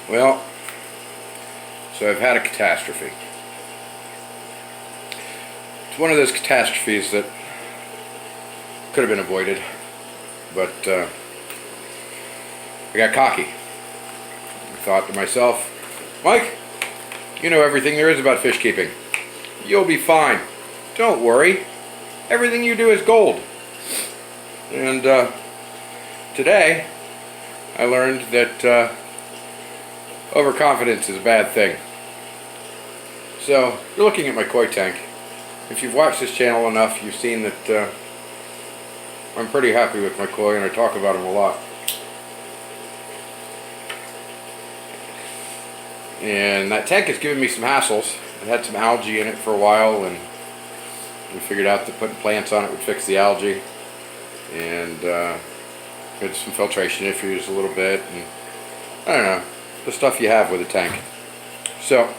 Well, so I've had a catastrophe. It's one of those catastrophes that could have been avoided, but I got cocky. I thought to myself, Mike, you know everything there is about fish keeping. You'll be fine. Don't worry. Everything you do is gold. And today I learned that overconfidence is a bad thing. So you're looking at my koi tank. If you've watched this channel enough, you've seen that I'm pretty happy with my koi, and I talk about them a lot. And that tank has given me some hassles. It had some algae in it for a while, and we figured out that putting plants on it would fix the algae. And had some filtration issues a little bit, and I don't know, the stuff you have with a tank. So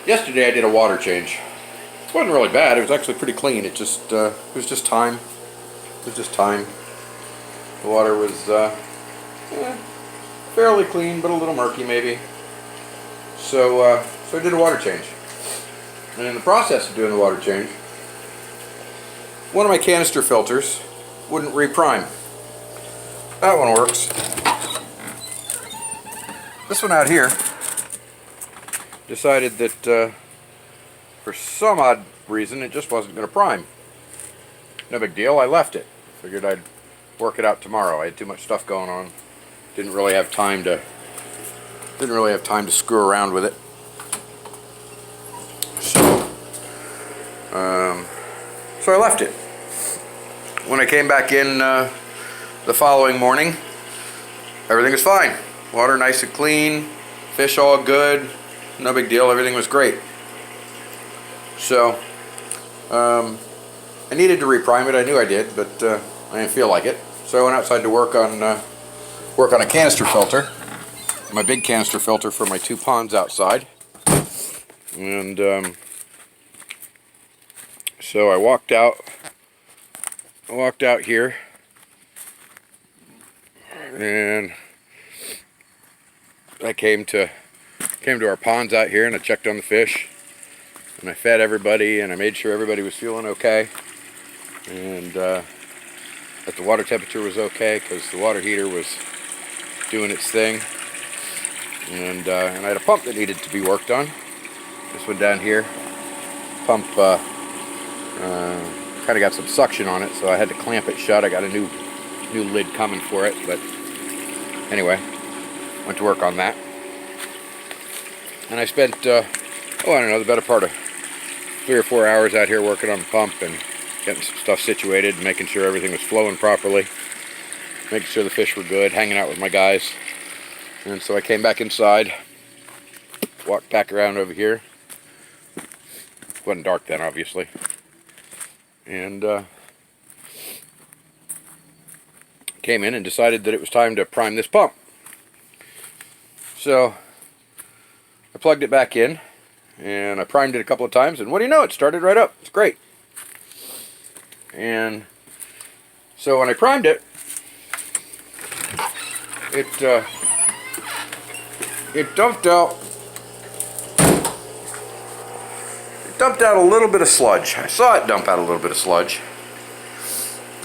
yesterday I did a water change. It wasn't really bad. It was actually pretty clean. It was just time. It was just time. The water was fairly clean, but a little murky maybe. So I did a water change. And in the process of doing the water change, one of my canister filters wouldn't reprime. That one works. This one out here decided that for some odd reason it just wasn't going to prime. No big deal, I left it. Figured I'd work it out tomorrow. I had too much stuff going on. Didn't really have time to screw around with it. So I left it. When I came back in the following morning, everything was fine. Water nice and clean, fish all good, no big deal, everything was great. So I needed to reprime it. I knew I did, but I didn't feel like it. So I went outside to work on a canister filter, my big canister filter for my 2 ponds outside. And so I walked out here, and I came to our ponds out here, and I checked on the fish, and I fed everybody, and I made sure everybody was feeling okay, and that the water temperature was okay, because the water heater was doing its thing. And I had a pump that needed to be worked on. This one down here, pump kind of got some suction on it, so I had to clamp it shut. I got a new lid coming for it, but anyway, went to work on that. And I spent I don't know, the better part of 3 or 4 hours out here working on the pump and getting some stuff situated, making sure everything was flowing properly, making sure the fish were good, hanging out with my guys. And so I came back inside, walked back around over here. It wasn't dark then, obviously. And came in and decided that it was time to prime this pump. So I plugged it back in, and I primed it a couple of times, and what do you know, it started right up. It's great. And so when I primed it, it dumped out a little bit of sludge. I saw it dump out a little bit of sludge,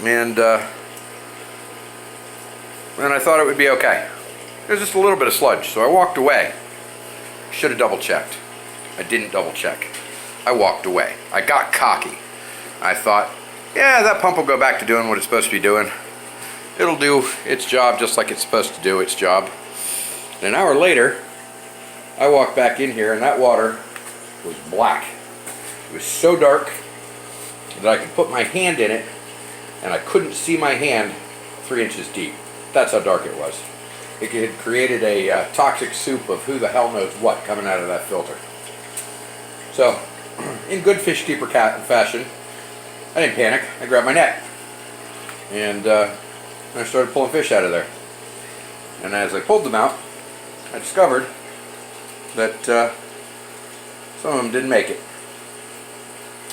and I thought it would be okay. There's just a little bit of sludge, so I walked away. Should have double checked. I didn't double check. I walked away. I got cocky. I thought, yeah, that pump will go back to doing what it's supposed to be doing. It'll do its job just like it's supposed to do its job. And an hour later, I walked back in here, and that water was black. It was so dark that I could put my hand in it, and I couldn't see my hand 3 inches deep. That's how dark it was. It had created a toxic soup of who the hell knows what coming out of that filter. So, in good fish keeper fashion, I didn't panic. I grabbed my net, and I started pulling fish out of there. And as I pulled them out, I discovered that some of them didn't make it.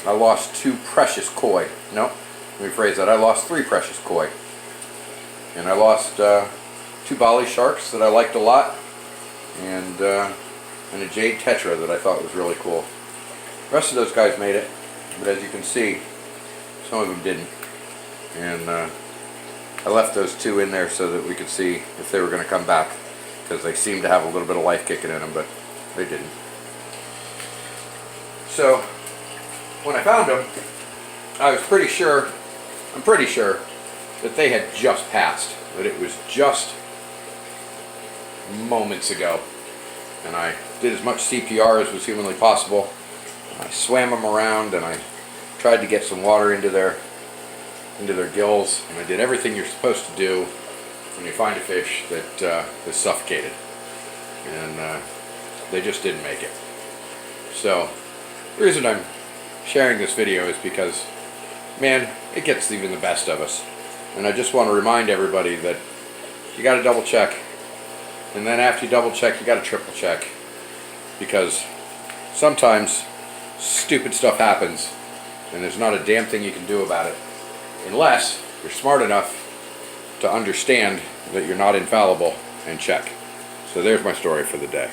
I lost 2 precious koi. No, let me rephrase that. I lost 3 precious koi. And I lost 2 Bali sharks that I liked a lot, and a jade tetra that I thought was really cool. The rest of those guys made it, but as you can see, some of them didn't. And I left those 2 in there so that we could see if they were going to come back, because they seemed to have a little bit of life kicking in them, but they didn't. So when I found them, I'm pretty sure that they had just passed, that it was just moments ago. And I did as much CPR as was humanly possible. I swam them around and I tried to get some water into their gills, and I did everything you're supposed to do when you find a fish that is suffocated, and they just didn't make it. So the reason I'm sharing this video is because, man, it gets even the best of us, and I just want to remind everybody that you got to double check, and then after you double check, you got to triple check, because sometimes stupid stuff happens and there's not a damn thing you can do about it, unless you're smart enough to understand that you're not infallible and check. So there's my story for the day.